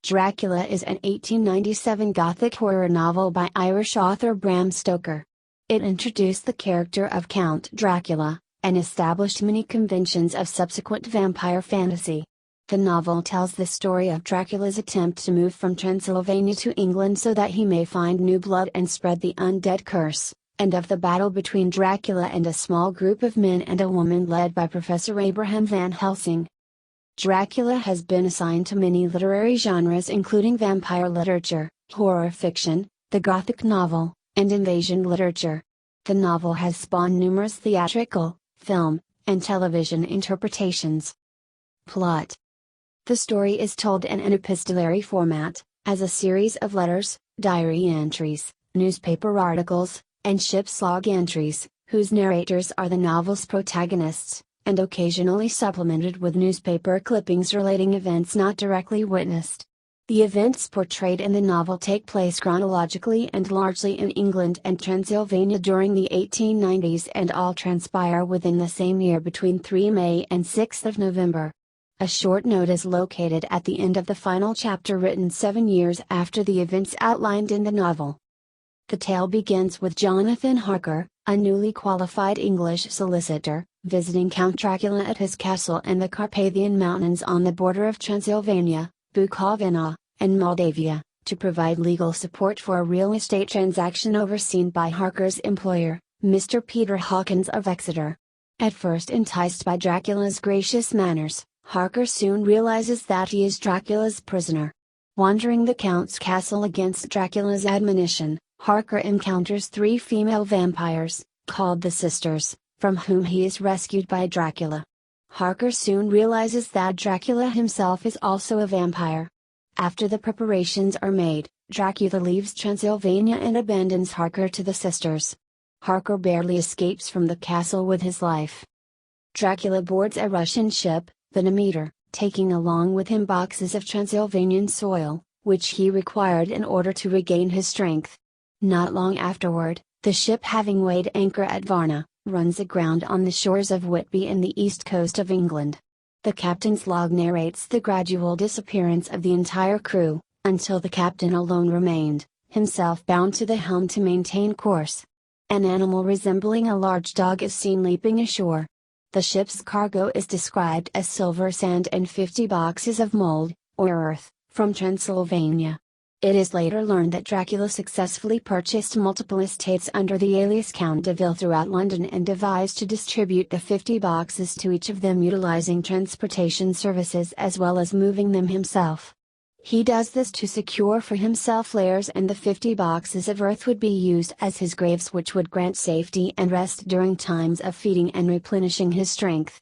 Dracula is an 1897 Gothic horror novel by Irish author Bram Stoker. It introduced the character of Count Dracula, and established many conventions of subsequent vampire fantasy. The novel tells the story of Dracula's attempt to move from Transylvania to England so that he may find new blood and spread the undead curse, and of the battle between Dracula and a small group of men and a woman led by Professor Abraham Van Helsing. Dracula has been assigned to many literary genres including vampire literature, horror fiction, the Gothic novel, and invasion literature. The novel has spawned numerous theatrical, film, and television interpretations. Plot. The story is told in an epistolary format, as a series of letters, diary entries, newspaper articles, and ship's log entries, whose narrators are the novel's protagonists, and occasionally supplemented with newspaper clippings relating events not directly witnessed. The events portrayed in the novel take place chronologically and largely in England and Transylvania during the 1890s and all transpire within the same year between 3 May and 6 November. A short note is located at the end of the final chapter written 7 years after the events outlined in the novel. The tale begins with Jonathan Harker, a newly qualified English solicitor, visiting Count Dracula at his castle in the Carpathian Mountains on the border of Transylvania, Bukovina, and Moldavia, to provide legal support for a real estate transaction overseen by Harker's employer, Mr. Peter Hawkins of Exeter. At first enticed by Dracula's gracious manners, Harker soon realizes that he is Dracula's prisoner. Wandering the Count's castle against Dracula's admonition, Harker encounters 3 female vampires, called the Sisters, from whom he is rescued by Dracula. Harker soon realizes that Dracula himself is also a vampire. After the preparations are made, Dracula leaves Transylvania and abandons Harker to the Sisters. Harker barely escapes from the castle with his life. Dracula boards a Russian ship, the Demeter, taking along with him boxes of Transylvanian soil, which he required in order to regain his strength. Not long afterward, the ship having weighed anchor at Varna, runs aground on the shores of Whitby in the east coast of England. The captain's log narrates the gradual disappearance of the entire crew, until the captain alone remained, himself bound to the helm to maintain course. An animal resembling a large dog is seen leaping ashore. The ship's cargo is described as silver sand and 50 boxes of mold, or earth, from Transylvania. It is later learned that Dracula successfully purchased multiple estates under the alias Count de Ville throughout London and devised to distribute the 50 boxes to each of them utilizing transportation services as well as moving them himself. He does this to secure for himself lairs, and the 50 boxes of earth would be used as his graves, which would grant safety and rest during times of feeding and replenishing his strength.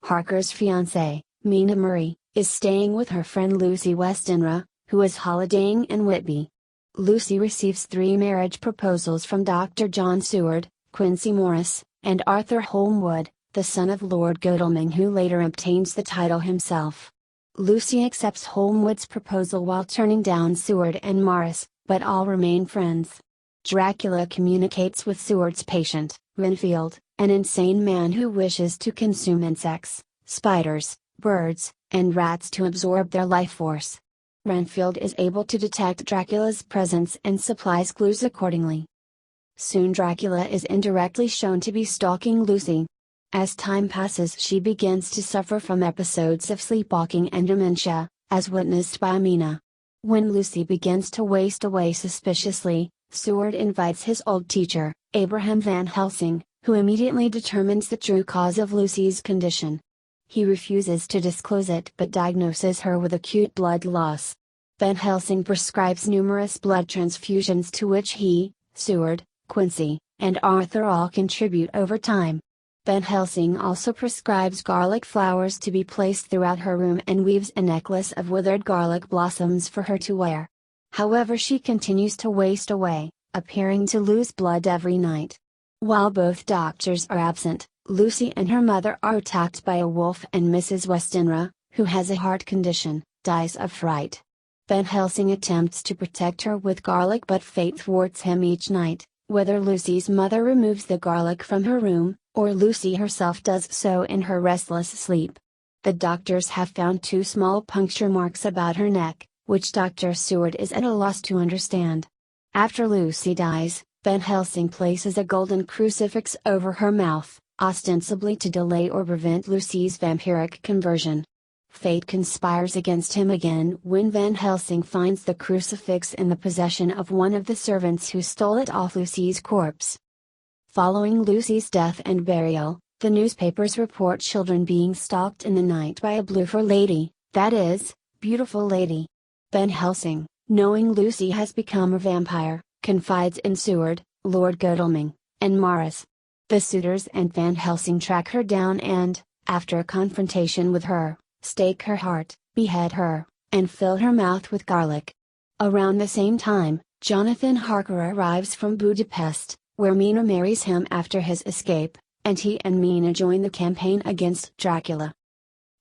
Harker's fiancée, Mina Murray, is staying with her friend Lucy Westenra, who is holidaying in Whitby. Lucy receives 3 marriage proposals from Dr. John Seward, Quincy Morris, and Arthur Holmwood, the son of Lord Godalming, who later obtains the title himself. Lucy accepts Holmwood's proposal while turning down Seward and Morris, but all remain friends. Dracula communicates with Seward's patient, Renfield, an insane man who wishes to consume insects, spiders, birds, and rats to absorb their life force. Renfield is able to detect Dracula's presence and supplies clues accordingly. Soon Dracula is indirectly shown to be stalking Lucy. As time passes, she begins to suffer from episodes of sleepwalking and dementia, as witnessed by Mina. When Lucy begins to waste away suspiciously, Seward invites his old teacher, Abraham Van Helsing, who immediately determines the true cause of Lucy's condition. He refuses to disclose it but diagnoses her with acute blood loss. Van Helsing prescribes numerous blood transfusions to which he, Seward, Quincy, and Arthur all contribute over time. Van Helsing also prescribes garlic flowers to be placed throughout her room and weaves a necklace of withered garlic blossoms for her to wear. However, she continues to waste away, appearing to lose blood every night. While both doctors are absent, Lucy and her mother are attacked by a wolf, and Mrs. Westenra, who has a heart condition, dies of fright. Van Helsing attempts to protect her with garlic, but fate thwarts him each night, whether Lucy's mother removes the garlic from her room, or Lucy herself does so in her restless sleep. The doctors have found 2 small puncture marks about her neck, which Dr. Seward is at a loss to understand. After Lucy dies, Van Helsing places a golden crucifix over her mouth, ostensibly to delay or prevent Lucy's vampiric conversion. Fate conspires against him again when Van Helsing finds the crucifix in the possession of one of the servants who stole it off Lucy's corpse. Following Lucy's death and burial, the newspapers report children being stalked in the night by a blue-fur lady, that is, beautiful lady. Van Helsing, knowing Lucy has become a vampire, confides in Seward, Lord Godalming, and Morris. The suitors and Van Helsing track her down and, after a confrontation with her, stake her heart, behead her, and fill her mouth with garlic. Around the same time, Jonathan Harker arrives from Budapest, where Mina marries him after his escape, and he and Mina join the campaign against Dracula.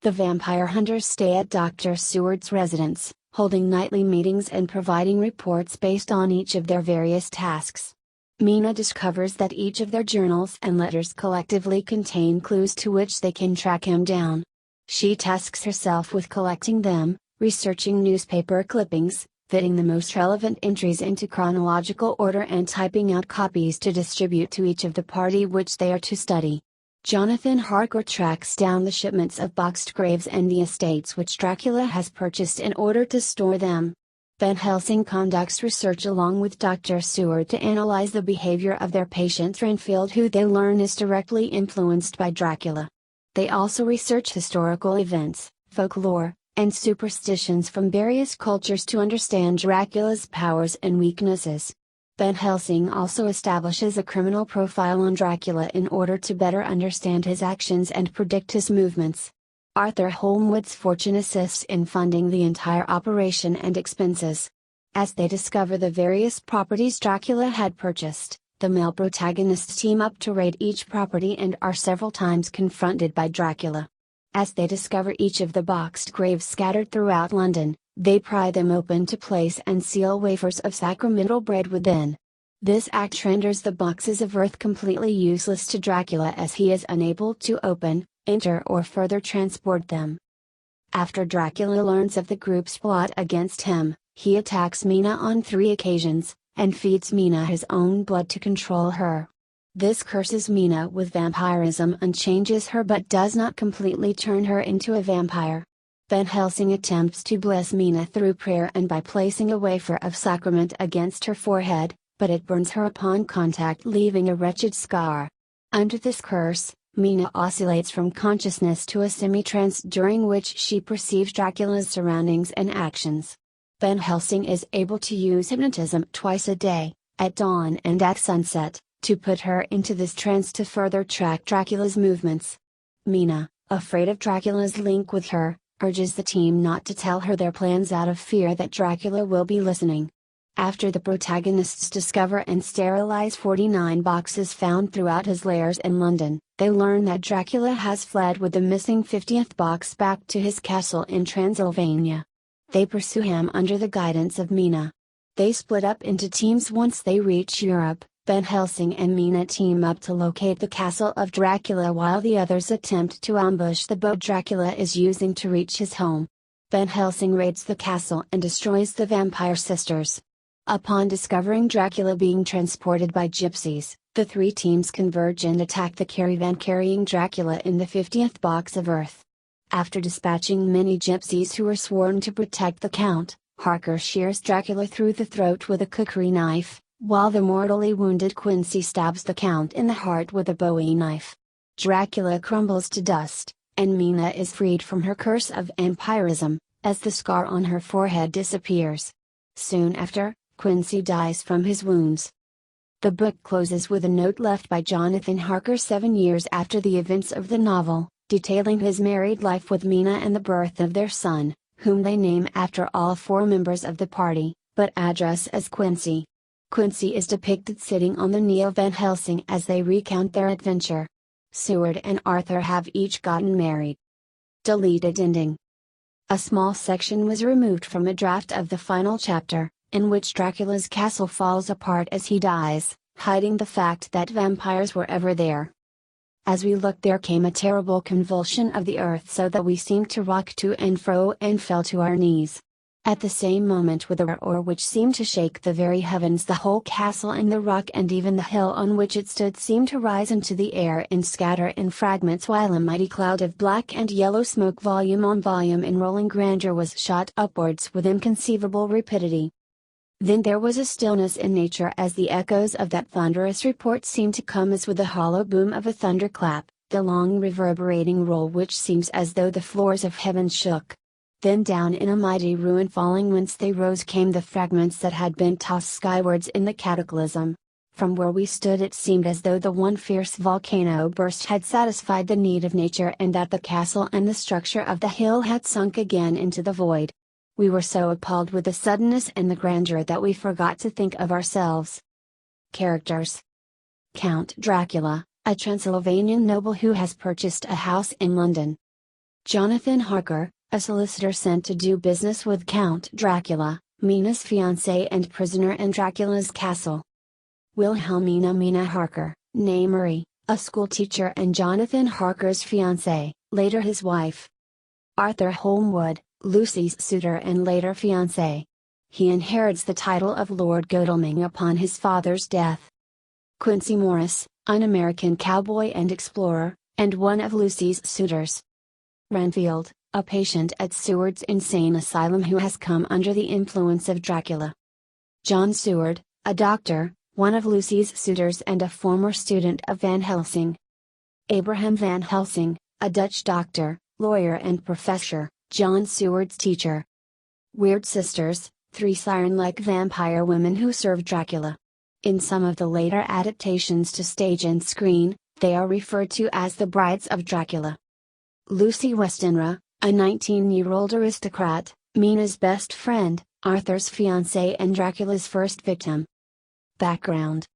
The vampire hunters stay at Dr. Seward's residence, holding nightly meetings and providing reports based on each of their various tasks. Mina discovers that each of their journals and letters collectively contain clues to which they can track him down. She tasks herself with collecting them, researching newspaper clippings, fitting the most relevant entries into chronological order and typing out copies to distribute to each of the party which they are to study. Jonathan Harker tracks down the shipments of boxed graves and the estates which Dracula has purchased in order to store them. Van Helsing conducts research along with Dr. Seward to analyze the behavior of their patient Renfield, who they learn is directly influenced by Dracula. They also research historical events, folklore, and superstitions from various cultures to understand Dracula's powers and weaknesses. Van Helsing also establishes a criminal profile on Dracula in order to better understand his actions and predict his movements. Arthur Holmwood's fortune assists in funding the entire operation and expenses. As they discover the various properties Dracula had purchased, the male protagonists team up to raid each property and are several times confronted by Dracula. As they discover each of the boxed graves scattered throughout London, they pry them open to place and seal wafers of sacramental bread within. This act renders the boxes of earth completely useless to Dracula, as he is unable to open, enter or further transport them. After Dracula learns of the group's plot against him, he attacks Mina on 3 occasions, and feeds Mina his own blood to control her. This curses Mina with vampirism and changes her, but does not completely turn her into a vampire. Van Helsing attempts to bless Mina through prayer and by placing a wafer of sacrament against her forehead, but it burns her upon contact, leaving a wretched scar. Under this curse, Mina oscillates from consciousness to a semi-trance, during which she perceives Dracula's surroundings and actions. Van Helsing is able to use hypnotism twice a day, at dawn and at sunset, to put her into this trance to further track Dracula's movements. Mina, afraid of Dracula's link with her, urges the team not to tell her their plans out of fear that Dracula will be listening. After the protagonists discover and sterilize 49 boxes found throughout his lairs in London, they learn that Dracula has fled with the missing 50th box back to his castle in Transylvania. They pursue him under the guidance of Mina. They split up into teams once they reach Europe. Van Helsing and Mina team up to locate the castle of Dracula, while the others attempt to ambush the boat Dracula is using to reach his home. Van Helsing raids the castle and destroys the vampire sisters. Upon discovering Dracula being transported by gypsies, the 3 teams converge and attack the caravan carrying Dracula in the 50th box of earth. After dispatching many gypsies who were sworn to protect the Count, Harker shears Dracula through the throat with a cookery knife, while the mortally wounded Quincy stabs the Count in the heart with a Bowie knife. Dracula crumbles to dust, and Mina is freed from her curse of vampirism, as the scar on her forehead disappears. Soon after, Quincy dies from his wounds. The book closes with a note left by Jonathan Harker 7 years after the events of the novel, detailing his married life with Mina and the birth of their son, whom they name after all 4 members of the party, but address as Quincy. Quincy is depicted sitting on the knee of Van Helsing as they recount their adventure. Seward and Arthur have each gotten married. Deleted ending. A small section was removed from a draft of the final chapter, in which Dracula's castle falls apart as he dies, hiding the fact that vampires were ever there. As we looked, there came a terrible convulsion of the earth, so that we seemed to rock to and fro and fell to our knees. At the same moment, with a roar which seemed to shake the very heavens, the whole castle and the rock and even the hill on which it stood seemed to rise into the air and scatter in fragments, while a mighty cloud of black and yellow smoke, volume on volume in rolling grandeur, was shot upwards with inconceivable rapidity. Then there was a stillness in nature, as the echoes of that thunderous report seemed to come as with the hollow boom of a thunderclap, the long reverberating roll which seems as though the floors of heaven shook. Then down in a mighty ruin falling whence they rose came the fragments that had been tossed skywards in the cataclysm. From where we stood it seemed as though the one fierce volcano burst had satisfied the need of nature, and that the castle and the structure of the hill had sunk again into the void. We were so appalled with the suddenness and the grandeur that we forgot to think of ourselves. Characters: Count Dracula, a Transylvanian noble who has purchased a house in London. Jonathan Harker, a solicitor sent to do business with Count Dracula, Mina's fiancé and prisoner in Dracula's castle. Wilhelmina Mina Harker, née Marie, a schoolteacher and Jonathan Harker's fiancé, later his wife. Arthur Holmwood, Lucy's suitor and later fiancé. He inherits the title of Lord Godalming upon his father's death. Quincy Morris, an American cowboy and explorer, and one of Lucy's suitors. Renfield, a patient at Seward's insane asylum who has come under the influence of Dracula. John Seward, a doctor, one of Lucy's suitors and a former student of Van Helsing. Abraham Van Helsing, a Dutch doctor, lawyer and professor, John Seward's teacher. Weird Sisters, 3 siren-like vampire women who serve Dracula. In some of the later adaptations to stage and screen, they are referred to as the Brides of Dracula. Lucy Westenra, a 19-year-old aristocrat, Mina's best friend, Arthur's fiancée and Dracula's first victim. Background: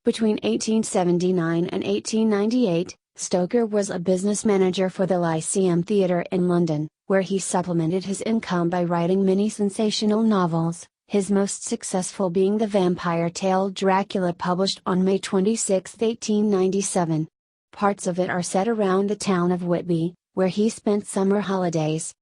between 1879 and 1898, Stoker was a business manager for the Lyceum Theatre in London, where he supplemented his income by writing many sensational novels, his most successful being the vampire tale Dracula, published on May 26, 1897. Parts of it are set around the town of Whitby, where he spent summer holidays.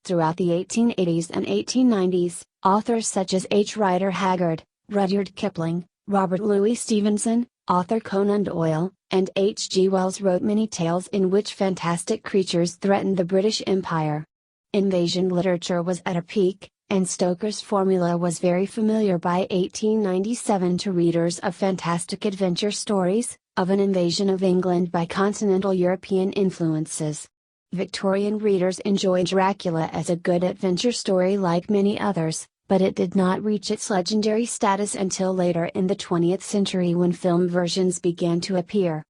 Throughout the 1880s and 1890s, authors such as H. Rider Haggard, Rudyard Kipling, Robert Louis Stevenson, Arthur Conan Doyle, and H. G. Wells wrote many tales in which fantastic creatures threatened the British Empire. Invasion literature was at a peak, and Stoker's formula was very familiar by 1897 to readers of fantastic adventure stories, of an invasion of England by continental European influences. Victorian readers enjoyed Dracula as a good adventure story like many others, but it did not reach its legendary status until later in the 20th century when film versions began to appear.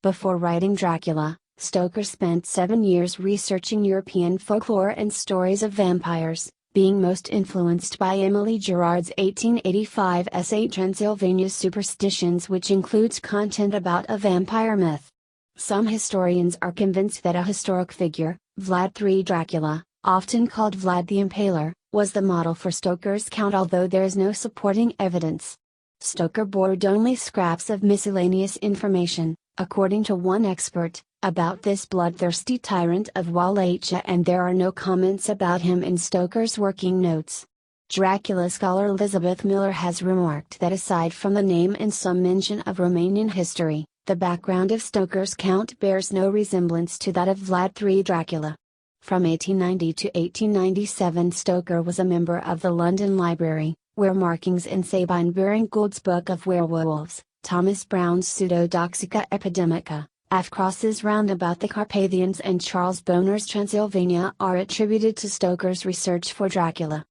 Before writing Dracula, Stoker spent 7 years researching European folklore and stories of vampires, being most influenced by Emily Gerard's 1885 essay Transylvania's Superstitions, which includes content about a vampire myth. Some historians are convinced that a historic figure, Vlad III Dracula, often called Vlad the Impaler, was the model for Stoker's Count, although there is no supporting evidence. Stoker borrowed only scraps of miscellaneous information, according to one expert, about this bloodthirsty tyrant of Wallachia, and there are no comments about him in Stoker's working notes. Dracula scholar Elizabeth Miller has remarked that aside from the name and some mention of Romanian history, the background of Stoker's Count bears no resemblance to that of Vlad III Dracula. From 1890 to 1897 Stoker was a member of the London Library, where markings in Sabine Baring Gould's Book of Werewolves, Thomas Brown's Pseudodoxica Epidemica, F. Cross's Roundabout the Carpathians and Charles Boner's Transylvania are attributed to Stoker's research for Dracula.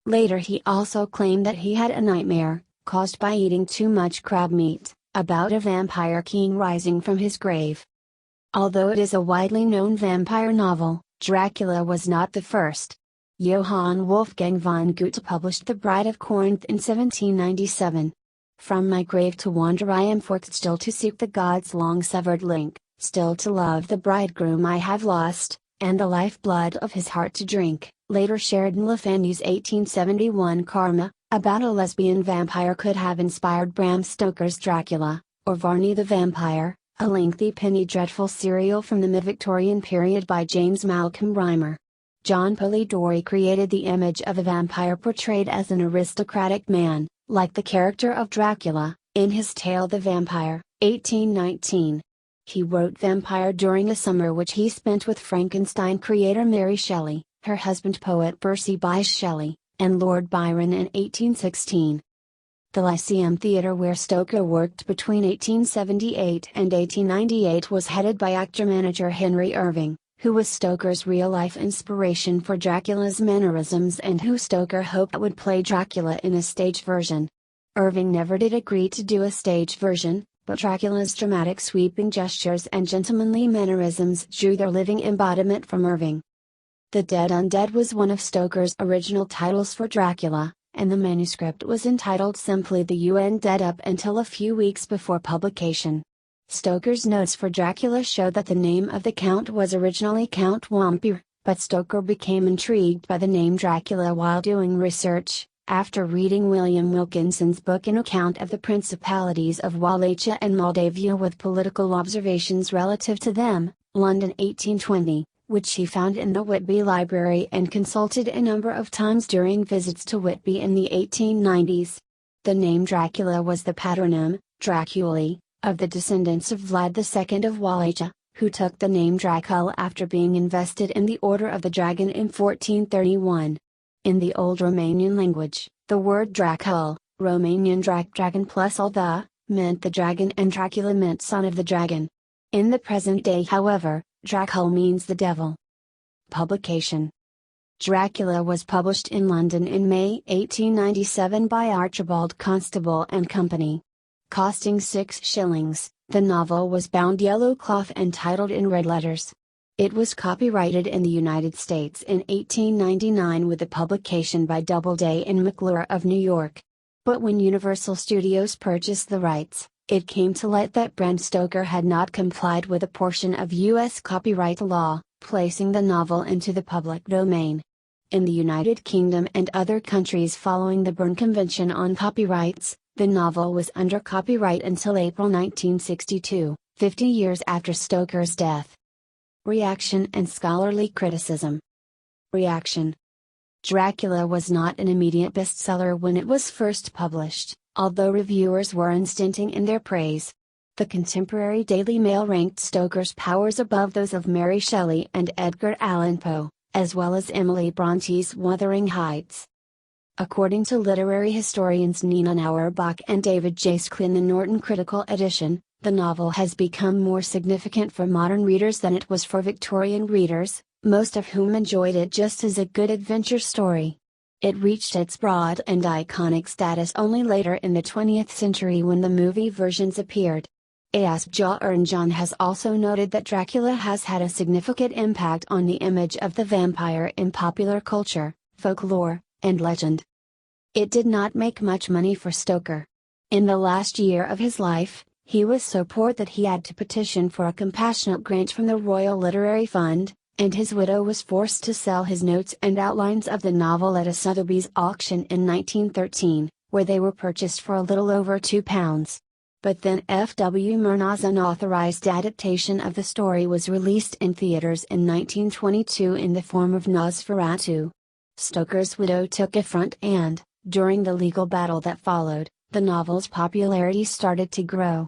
Later he also claimed that he had a nightmare, caused by eating too much crab meat, about a vampire king rising from his grave. Although it is a widely known vampire novel, Dracula was not the first. Johann Wolfgang von Goethe published The Bride of Corinth in 1797. From my grave to wander I am forked, still to seek the gods' long-severed link, still to love the bridegroom I have lost, and the life-blood of his heart to drink. Later Sheridan Le Fanu's 1871 Karma, about a lesbian vampire, could have inspired Bram Stoker's Dracula, or Varney the Vampire, a lengthy penny dreadful serial from the mid-Victorian period by James Malcolm Rymer. John Polidori created the image of a vampire portrayed as an aristocratic man, like the character of Dracula, in his tale The Vampire, 1819. He wrote Vampire during a summer which he spent with Frankenstein creator Mary Shelley, her husband poet Percy Bysshe Shelley, and Lord Byron in 1816. The Lyceum Theatre where Stoker worked between 1878 and 1898 was headed by actor-manager Henry Irving, who was Stoker's real-life inspiration for Dracula's mannerisms and who Stoker hoped would play Dracula in a stage version. Irving never did agree to do a stage version, but Dracula's dramatic sweeping gestures and gentlemanly mannerisms drew their living embodiment from Irving. The Dead Undead was one of Stoker's original titles for Dracula, and the manuscript was entitled simply The Undead up until a few weeks before publication. Stoker's notes for Dracula show that the name of the Count was originally Count Wampir, but Stoker became intrigued by the name Dracula while doing research, after reading William Wilkinson's book An Account of the Principalities of Wallachia and Moldavia with political observations relative to them, London 1820, which he found in the Whitby Library and consulted a number of times during visits to Whitby in the 1890s. The name Dracula was the patronym, Draculae, of the descendants of Vlad II of Wallachia, who took the name Dracul after being invested in the Order of the Dragon in 1431. In the Old Romanian language, the word Dracul, Romanian dragon plus all the, meant the dragon and Dracula meant son of the dragon. In the present day however, Dracul means the devil. Publication. Dracula was published in London in May 1897 by Archibald Constable and Company. Costing 6 shillings, the novel was bound yellow cloth and titled in red letters. It was copyrighted in the United States in 1899 with a publication by Doubleday and McClure of New York. But when Universal Studios purchased the rights, it came to light that Bram Stoker had not complied with a portion of U.S. copyright law, placing the novel into the public domain. In the United Kingdom and other countries following the Berne Convention on Copyrights, the novel was under copyright until April 1962, 50 years after Stoker's death. Reaction and scholarly criticism. Reaction. Dracula was not an immediate bestseller when it was first published, although reviewers were unstinting in their praise. The contemporary Daily Mail ranked Stoker's powers above those of Mary Shelley and Edgar Allan Poe, as well as Emily Bronte's Wuthering Heights. According to literary historians Nina Auerbach and David J. Skla in the Norton Critical Edition, the novel has become more significant for modern readers than it was for Victorian readers, most of whom enjoyed it just as a good adventure story. It reached its broad and iconic status only later in the 20th century when the movie versions appeared. A.S. John has also noted that Dracula has had a significant impact on the image of the vampire in popular culture, folklore, and legend. It did not make much money for Stoker. In the last year of his life, he was so poor that he had to petition for a compassionate grant from the Royal Literary Fund, and his widow was forced to sell his notes and outlines of the novel at a Sotheby's auction in 1913, where they were purchased for a little over £2. But then F. W. Murnau's unauthorized adaptation of the story was released in theaters in 1922 in the form of Nosferatu. Stoker's widow took a front and, during the legal battle that followed, the novel's popularity started to grow.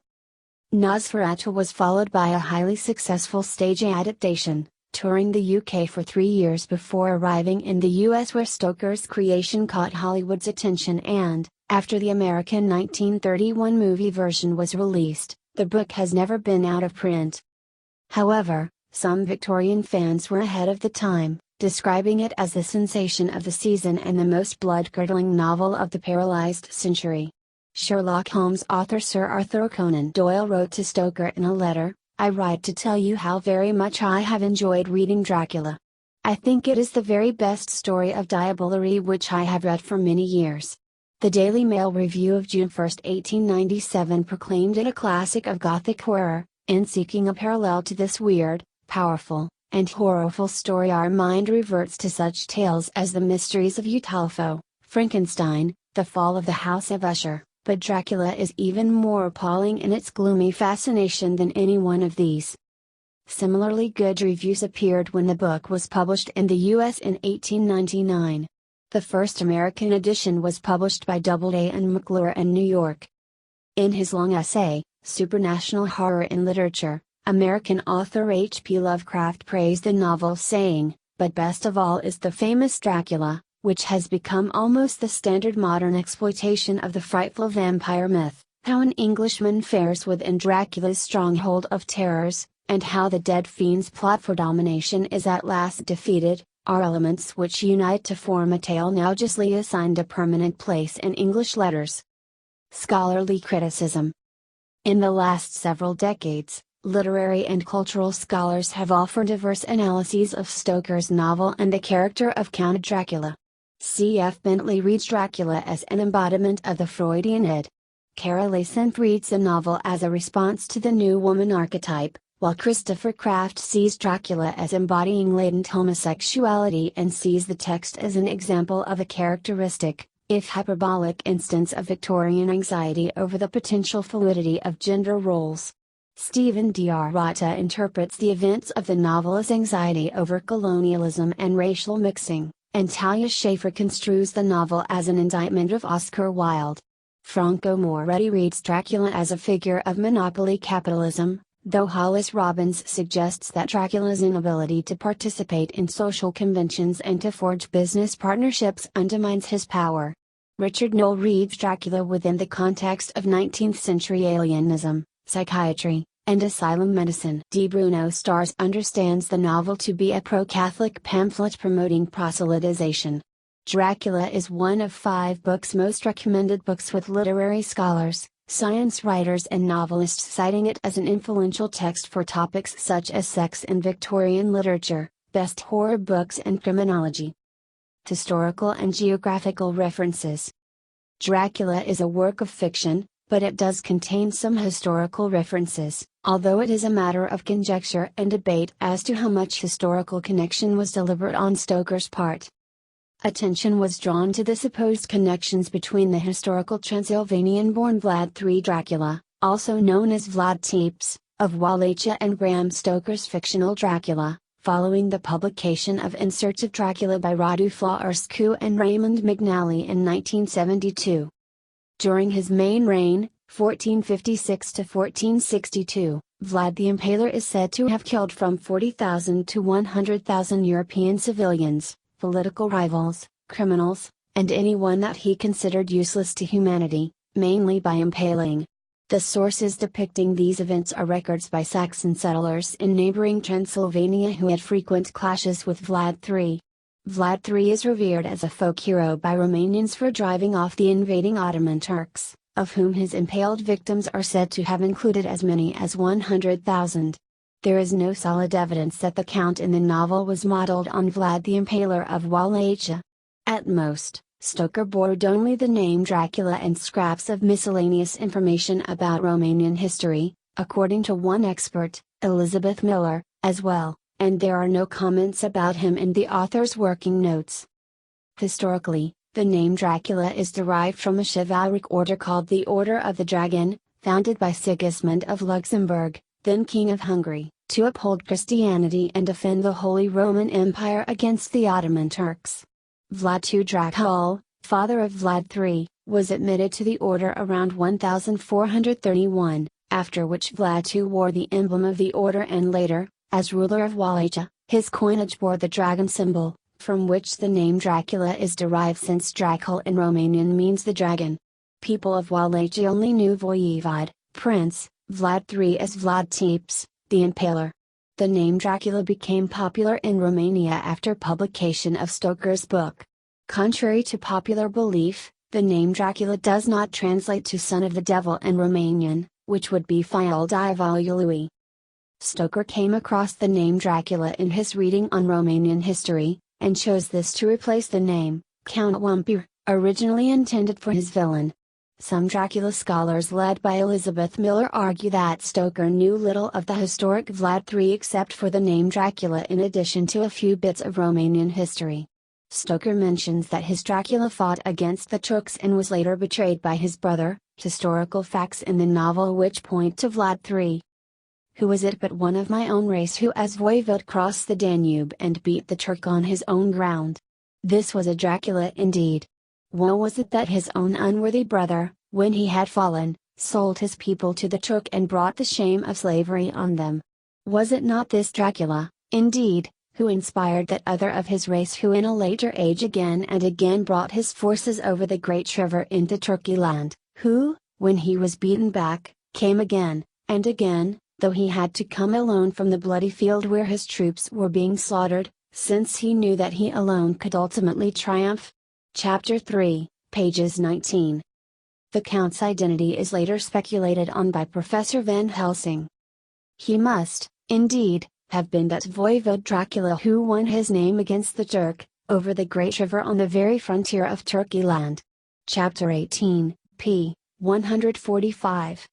Nosferatu was followed by a highly successful stage adaptation, touring the UK for 3 years before arriving in the US where Stoker's creation caught Hollywood's attention and, after the American 1931 movie version was released, the book has never been out of print. However, some Victorian fans were ahead of the time, describing it as the sensation of the season and the most blood-curdling novel of the paralyzed century. Sherlock Holmes author Sir Arthur Conan Doyle wrote to Stoker in a letter, "I write to tell you how very much I have enjoyed reading Dracula. I think it is the very best story of diablerie which I have read for many years." The Daily Mail review of June 1, 1897 proclaimed it a classic of Gothic horror. In seeking a parallel to this weird, powerful, and horrible story our mind reverts to such tales as The Mysteries of Udolpho, Frankenstein, The Fall of the House of Usher. But Dracula is even more appalling in its gloomy fascination than any one of these. Similarly good reviews appeared when the book was published in the US in 1899. The first American edition was published by Doubleday and McClure in New York. In his long essay, Supranational Horror in Literature, American author H.P. Lovecraft praised the novel saying, "But best of all is the famous Dracula, which has become almost the standard modern exploitation of the frightful vampire myth, how an Englishman fares within Dracula's stronghold of terrors, and how the dead fiend's plot for domination is at last defeated, are elements which unite to form a tale now justly assigned a permanent place in English letters." Scholarly criticism. In the last several decades, literary and cultural scholars have offered diverse analyses of Stoker's novel and the character of Count Dracula. C.F. Bentley reads Dracula as an embodiment of the Freudian id. Kara Lassenth reads the novel as a response to the new woman archetype, while Christopher Kraft sees Dracula as embodying latent homosexuality and sees the text as an example of a characteristic, if hyperbolic instance of Victorian anxiety over the potential fluidity of gender roles. Stephen D. R. Rata interprets the events of the novel as anxiety over colonialism and racial mixing, and Talia Schaefer construes the novel as an indictment of Oscar Wilde. Franco Moretti reads Dracula as a figure of monopoly capitalism, though Hollis Robbins suggests that Dracula's inability to participate in social conventions and to forge business partnerships undermines his power. Richard Knoll reads Dracula within the context of 19th-century alienism, psychiatry, and asylum medicine. D. Bruno Stars understands the novel to be a pro-Catholic pamphlet promoting proselytization. Dracula is one of 5 books most recommended books with literary scholars, science writers and novelists citing it as an influential text for topics such as sex in Victorian literature, best horror books and criminology. Historical and geographical references. Dracula is a work of fiction, but it does contain some historical references, although it is a matter of conjecture and debate as to how much historical connection was deliberate on Stoker's part. Attention was drawn to the supposed connections between the historical Transylvanian-born Vlad III Dracula, also known as Vlad Tepes, of Wallachia and Bram Stoker's fictional Dracula, following the publication of In Search of Dracula by Radu Flarescu and Raymond McNally in 1972. During his main reign, 1456 to 1462, Vlad the Impaler is said to have killed from 40,000 to 100,000 European civilians, political rivals, criminals, and anyone that he considered useless to humanity, mainly by impaling. The sources depicting these events are records by Saxon settlers in neighboring Transylvania who had frequent clashes with Vlad III. Vlad III is revered as a folk hero by Romanians for driving off the invading Ottoman Turks, of whom his impaled victims are said to have included as many as 100,000. There is no solid evidence that the Count in the novel was modeled on Vlad the Impaler of Wallachia. At most, Stoker borrowed only the name Dracula and scraps of miscellaneous information about Romanian history, according to one expert, Elizabeth Miller, as well, and there are no comments about him in the author's working notes. Historically, the name Dracula is derived from a chivalric order called the Order of the Dragon, founded by Sigismund of Luxembourg, then King of Hungary, to uphold Christianity and defend the Holy Roman Empire against the Ottoman Turks. Vlad II Dracul, father of Vlad III, was admitted to the order around 1431, after which Vlad II wore the emblem of the order and later, as ruler of Wallachia, his coinage bore the dragon symbol, from which the name Dracula is derived since Dracul in Romanian means the dragon. People of Wallachia only knew Voivod, Prince, Vlad III as Vlad Tepes, the Impaler. The name Dracula became popular in Romania after publication of Stoker's book. Contrary to popular belief, the name Dracula does not translate to son of the devil in Romanian, which would be Fiul Diavolului. Stoker came across the name Dracula in his reading on Romanian history, and chose this to replace the name, Count Wampir, originally intended for his villain. Some Dracula scholars led by Elizabeth Miller argue that Stoker knew little of the historic Vlad III except for the name Dracula in addition to a few bits of Romanian history. Stoker mentions that his Dracula fought against the Turks and was later betrayed by his brother, historical facts in the novel which point to Vlad III. who is it but one of my own race who as voivode crossed the Danube and beat the Turk on his own ground? This was a Dracula indeed. Woe was it that his own unworthy brother, when he had fallen, sold his people to the Turk and brought the shame of slavery on them. Was it not this Dracula, indeed, who inspired that other of his race who in a later age again and again brought his forces over the great river into Turkey land, who, when he was beaten back, came again, and again, though he had to come alone from the bloody field where his troops were being slaughtered, since he knew that he alone could ultimately triumph? Chapter 3, pages 19. The Count's identity is later speculated on by Professor Van Helsing. He must, indeed, have been that voivode Dracula who won his name against the Turk, over the great river on the very frontier of Turkey land. Chapter 18, p. 145.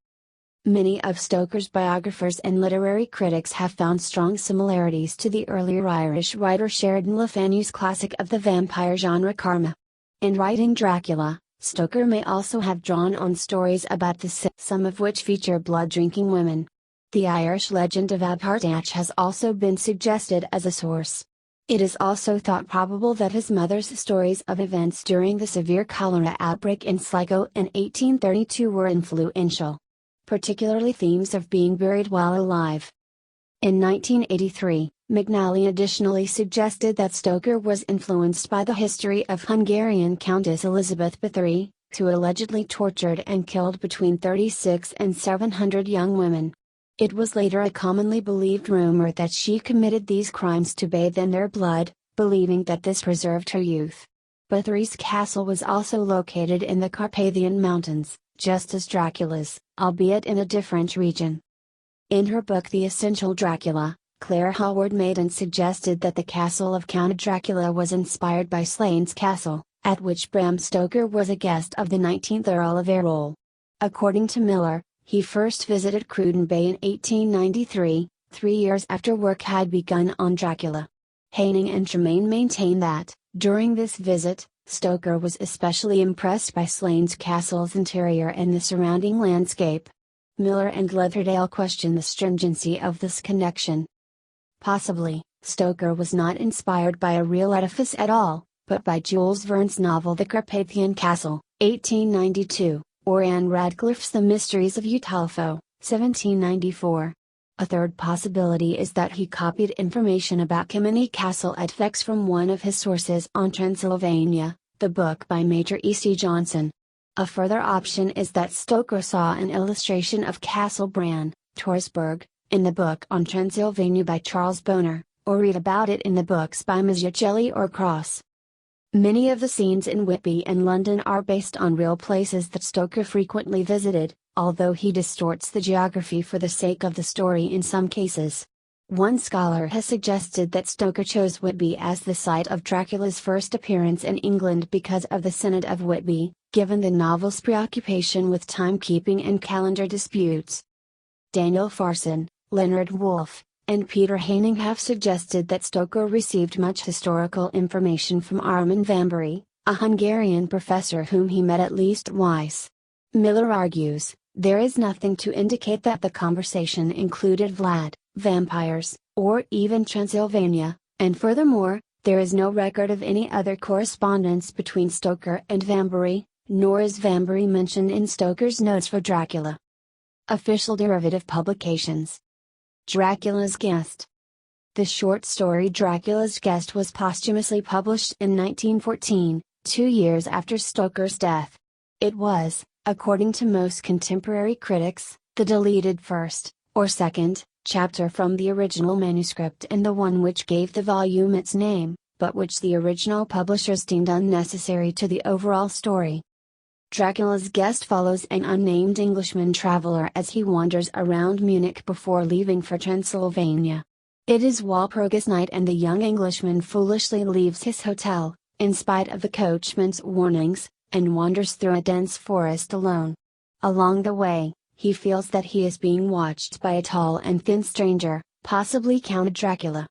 Many of Stoker's biographers and literary critics have found strong similarities to the earlier Irish writer Sheridan Le Fanu's classic of the vampire genre Karma. In writing Dracula, Stoker may also have drawn on stories about the sick, some of which feature blood-drinking women. The Irish legend of Abhartach has also been suggested as a source. It is also thought probable that his mother's stories of events during the severe cholera outbreak in Sligo in 1832 were influential. Particularly themes of being buried while alive. In 1983, McNally additionally suggested that Stoker was influenced by the history of Hungarian Countess Elizabeth Bathory, who allegedly tortured and killed between 36 and 700 young women. It was later a commonly believed rumor that she committed these crimes to bathe in their blood, believing that this preserved her youth. Bathory's castle was also located in the Carpathian Mountains, just as Dracula's, albeit in a different region. In her book The Essential Dracula, Claire Howard Maiden suggested that the castle of Count Dracula was inspired by Slane's Castle, at which Bram Stoker was a guest of the 19th Earl of Errol. According to Miller, he first visited Cruden Bay in 1893, 3 years after work had begun on Dracula. Haining and Tremaine maintain that, during this visit, Stoker was especially impressed by Slane's castle's interior and the surrounding landscape. Miller and Leatherdale question the stringency of this connection. Possibly, Stoker was not inspired by a real edifice at all, but by Jules Verne's novel The Carpathian Castle, 1892, or Anne Radcliffe's The Mysteries of Udolpho, 1794. A third possibility is that he copied information about Kimini Castle at Fex from one of his sources on Transylvania, the book by Major E. C. Johnson. A further option is that Stoker saw an illustration of Castle Bran, Torsberg, in the book on Transylvania by Charles Boner, or read about it in the books by Mazzucchelli or Cross. Many of the scenes in Whitby and London are based on real places that Stoker frequently visited, although he distorts the geography for the sake of the story in some cases. One scholar has suggested that Stoker chose Whitby as the site of Dracula's first appearance in England because of the Synod of Whitby, given the novel's preoccupation with timekeeping and calendar disputes. Daniel Farson, Leonard Wolfe, and Peter Haining have suggested that Stoker received much historical information from Armin Vambury, a Hungarian professor whom he met at least twice. Miller argues, there is nothing to indicate that the conversation included Vlad, vampires, or even Transylvania, and furthermore, there is no record of any other correspondence between Stoker and Vambury, nor is Vambury mentioned in Stoker's notes for Dracula. Official derivative publications. Dracula's Guest. The short story Dracula's Guest was posthumously published in 1914, 2 years after Stoker's death. It was, according to most contemporary critics, the deleted first, or second, chapter from the original manuscript and the one which gave the volume its name, but which the original publishers deemed unnecessary to the overall story. Dracula's Guest follows an unnamed Englishman traveler as he wanders around Munich before leaving for Transylvania. It is Walpurgis night and the young Englishman foolishly leaves his hotel, in spite of the coachman's warnings, and wanders through a dense forest alone. Along the way, he feels that he is being watched by a tall and thin stranger, possibly Count Dracula.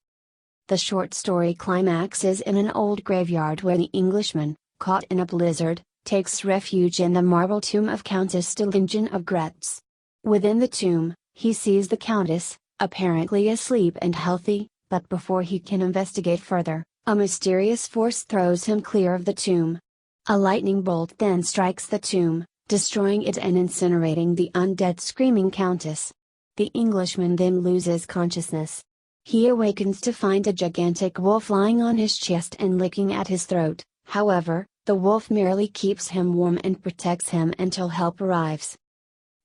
The short story climaxes in an old graveyard where the Englishman, caught in a blizzard, takes refuge in the marble tomb of Countess Stillingen of Gretz. Within the tomb, he sees the Countess, Apparently asleep and healthy, but before he can investigate further, a mysterious force throws him clear of the tomb. A lightning bolt then strikes the tomb, destroying it and incinerating the undead screaming countess. The Englishman then loses consciousness. He awakens to find a gigantic wolf lying on his chest and licking at his throat. However, the wolf merely keeps him warm and protects him until help arrives.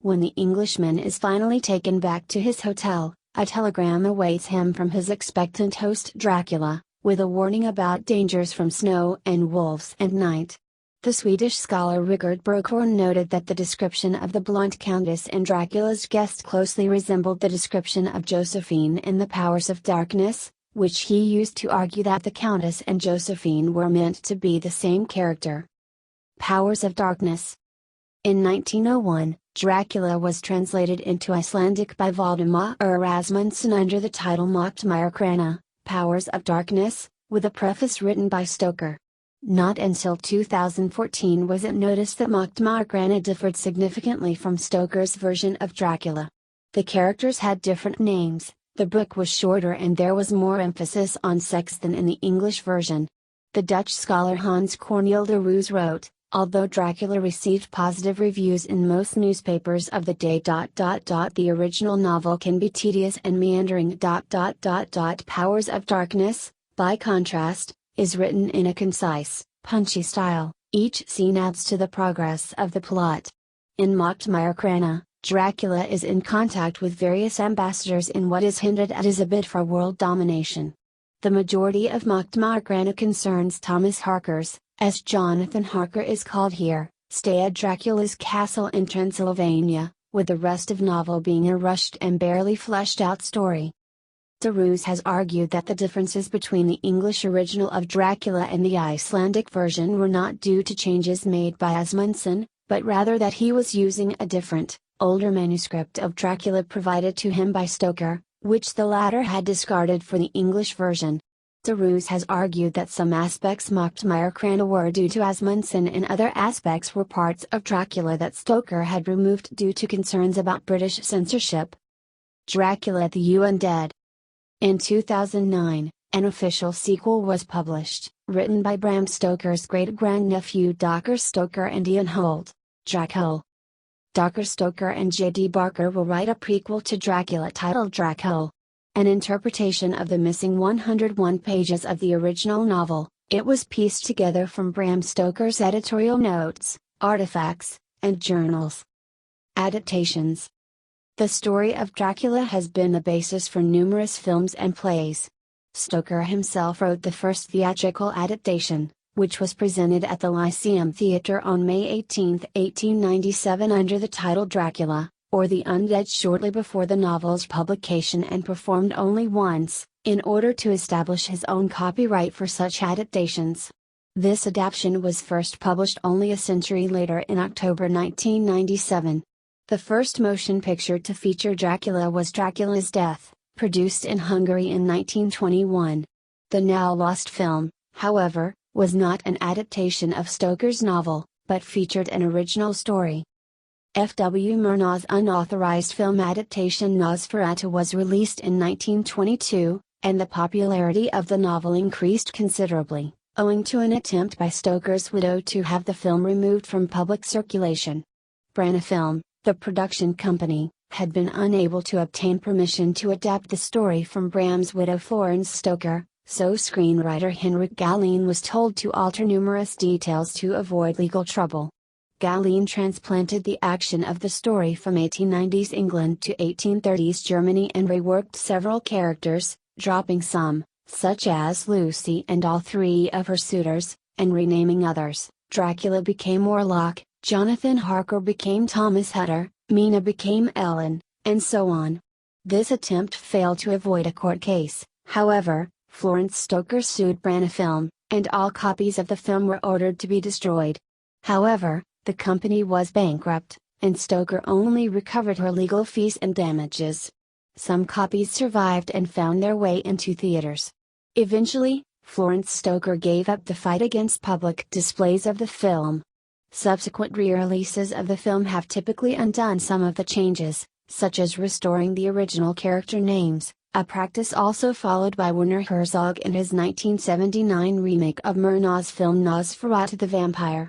When the Englishman is finally taken back to his hotel, a telegram awaits him from his expectant host Dracula, with a warning about dangers from snow and wolves at night. The Swedish scholar Richard Brokhorn noted that the description of the blonde countess in Dracula's guest closely resembled the description of Josephine in The Powers of Darkness, which he used to argue that the countess and Josephine were meant to be the same character. Powers of Darkness. In 1901, Dracula was translated into Icelandic by Valdimar Rasmussen under the title Maktmæðrakrana, Powers of Darkness, with a preface written by Stoker. Not until 2014 was it noticed that Maktmæðrakrana differed significantly from Stoker's version of Dracula. The characters had different names, the book was shorter and there was more emphasis on sex than in the English version. The Dutch scholar Hans Cornel de Roos wrote, although Dracula received positive reviews in most newspapers of the day. The original novel can be tedious and meandering. Powers of Darkness, by contrast, is written in a concise, punchy style. Each scene adds to the progress of the plot. In Maktmæðrakrana, Dracula is in contact with various ambassadors in what is hinted at as a bid for world domination. The majority of Maktmæðrakrana concerns Thomas Harker's, as Jonathan Harker is called here, stay at Dracula's castle in Transylvania, with the rest of novel being a rushed and barely fleshed out story. De Roos has argued that the differences between the English original of Dracula and the Icelandic version were not due to changes made by Asmundsen, but rather that he was using a different, older manuscript of Dracula provided to him by Stoker, which the latter had discarded for the English version. De Roos has argued that some aspects Maktmæðrakrana were due to Asmundsen and other aspects were parts of Dracula that Stoker had removed due to concerns about British censorship. Dracula the Undead. In 2009, an official sequel was published, written by Bram Stoker's great-grandnephew Dr. Stoker and Ian Holt, Dracula. Dr. Stoker and J.D. Barker will write a prequel to Dracula titled Dracula. An interpretation of the missing 101 pages of the original novel, it was pieced together from Bram Stoker's editorial notes, artifacts, and journals. Adaptations. The story of Dracula has been the basis for numerous films and plays. Stoker himself wrote the first theatrical adaptation, which was presented at the Lyceum Theatre on May 18, 1897 under the title Dracula, or the Undead shortly before the novel's publication and performed only once, in order to establish his own copyright for such adaptations. This adaptation was first published only a century later in October 1997. The first motion picture to feature Dracula was Dracula's Death, produced in Hungary in 1921. The now lost film, however, was not an adaptation of Stoker's novel, but featured an original story. F. W. Murnau's unauthorized film adaptation Nosferatu was released in 1922, and the popularity of the novel increased considerably, owing to an attempt by Stoker's widow to have the film removed from public circulation. Branagh Film, the production company, had been unable to obtain permission to adapt the story from Bram's widow Florence Stoker, so screenwriter Henrik Galeen was told to alter numerous details to avoid legal trouble. Galeen transplanted the action of the story from 1890s England to 1830s Germany and reworked several characters, dropping some, such as Lucy and all three of her suitors, and renaming others. Dracula became Warlock, Jonathan Harker became Thomas Hutter, Mina became Ellen, and so on. This attempt failed to avoid a court case, however. Florence Stoker sued Branagh Film, and all copies of the film were ordered to be destroyed. However, the company was bankrupt, and Stoker only recovered her legal fees and damages. Some copies survived and found their way into theaters. Eventually, Florence Stoker gave up the fight against public displays of the film. Subsequent re-releases of the film have typically undone some of the changes, such as restoring the original character names, a practice also followed by Werner Herzog in his 1979 remake of Murnau's film Nosferatu the Vampire.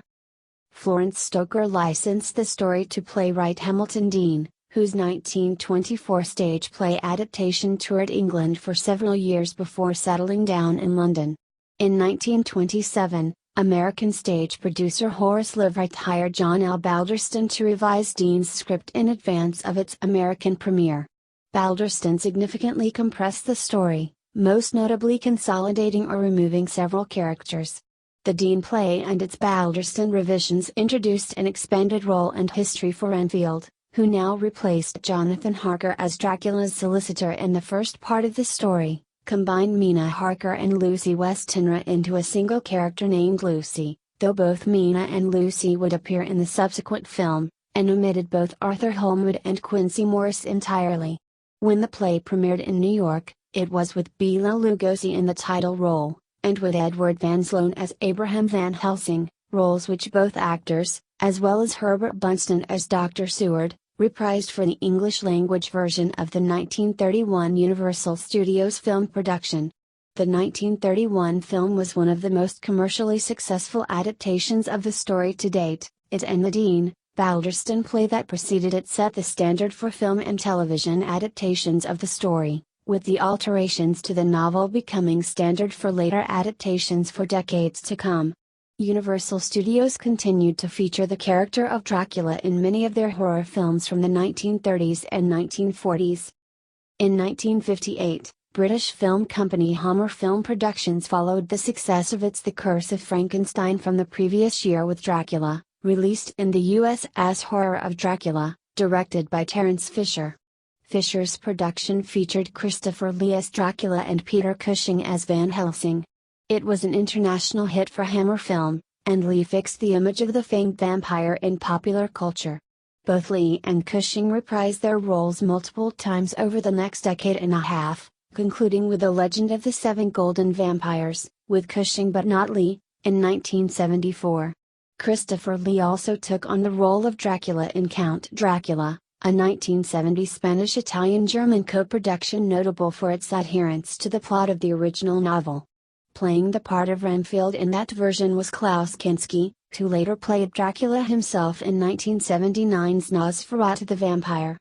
Florence Stoker licensed the story to playwright Hamilton Dean, whose 1924 stage play adaptation toured England for several years before settling down in London. In 1927, American stage producer Horace Liveright hired John L. Balderston to revise Dean's script in advance of its American premiere. Balderston significantly compressed the story, most notably consolidating or removing several characters. The Dean play and its Balderston revisions introduced an expanded role and history for Renfield, who now replaced Jonathan Harker as Dracula's solicitor in the first part of the story, combined Mina Harker and Lucy Westenra into a single character named Lucy, though both Mina and Lucy would appear in the subsequent film, and omitted both Arthur Holmwood and Quincy Morris entirely. When the play premiered in New York, it was with Bela Lugosi in the title role, and with Edward Van Sloan as Abraham Van Helsing, roles which both actors, as well as Herbert Bunston as Dr. Seward, reprised for the English-language version of the 1931 Universal Studios film production. The 1931 film was one of the most commercially successful adaptations of the story to date. It and the Dean, Balderston play that preceded it set the standard for film and television adaptations of the story, with the alterations to the novel becoming standard for later adaptations for decades to come. Universal Studios continued to feature the character of Dracula in many of their horror films from the 1930s and 1940s. In 1958, British film company Hammer Film Productions followed the success of its The Curse of Frankenstein from the previous year with Dracula, released in the US as Horror of Dracula, directed by Terence Fisher. Fisher's production featured Christopher Lee as Dracula and Peter Cushing as Van Helsing. It was an international hit for Hammer Film, and Lee fixed the image of the famed vampire in popular culture. Both Lee and Cushing reprised their roles multiple times over the next decade and a half, concluding with The Legend of the Seven Golden Vampires, with Cushing but not Lee, in 1974. Christopher Lee also took on the role of Dracula in Count Dracula, a 1970 Spanish-Italian-German co-production notable for its adherence to the plot of the original novel. Playing the part of Renfield in that version was Klaus Kinski, who later played Dracula himself in 1979's Nosferatu the Vampire.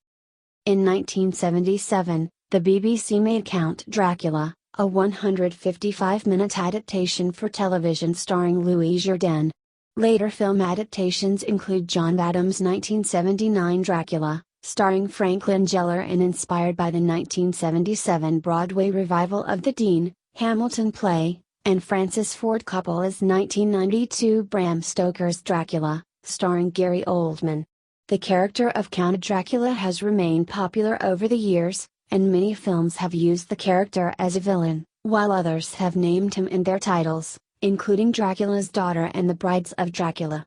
In 1977, the BBC made Count Dracula, a 155-minute adaptation for television starring Louis Jourdain. Later film adaptations include John Badham's 1979 Dracula, starring Frank Langella and inspired by the 1977 Broadway revival of the Dean, Hamilton play, and Francis Ford Coppola's 1992 Bram Stoker's Dracula, starring Gary Oldman. The character of Count Dracula has remained popular over the years, and many films have used the character as a villain, while others have named him in their titles, including Dracula's Daughter and The Brides of Dracula.